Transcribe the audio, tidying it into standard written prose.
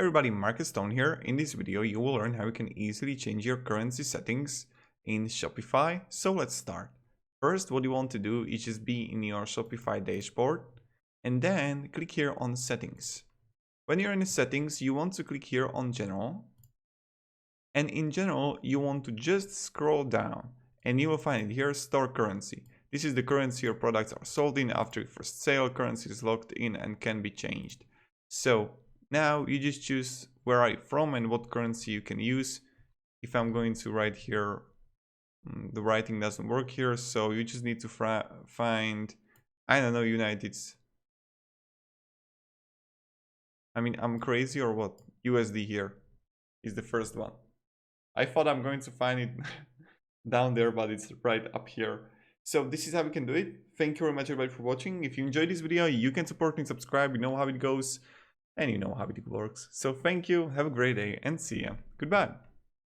Everybody, Marcus Stone here. In this video, you will learn how you can easily change your currency settings in Shopify. So let's start. First, what you want to do is just be in your Shopify dashboard and then click here on settings. When you're in the settings, you want to click here on general. And in general, you want to just scroll down and you will find it here, store currency. This is the currency your products are sold in after first sale. Currency is locked in and can be changed. So now you just choose where are you from and what currency you can use. If I'm going to write here, the writing doesn't work here, so you just need to find, I don't know, United. I mean, I'm crazy or what? USD here is the first one. I thought I'm going to find it down there, but it's right up here. So this is how we can do it. Thank you very much everybody for watching. If you enjoyed this video, you can support me, subscribe, you know how it goes and you know how it works. So thank you, have a great day and see ya. Goodbye.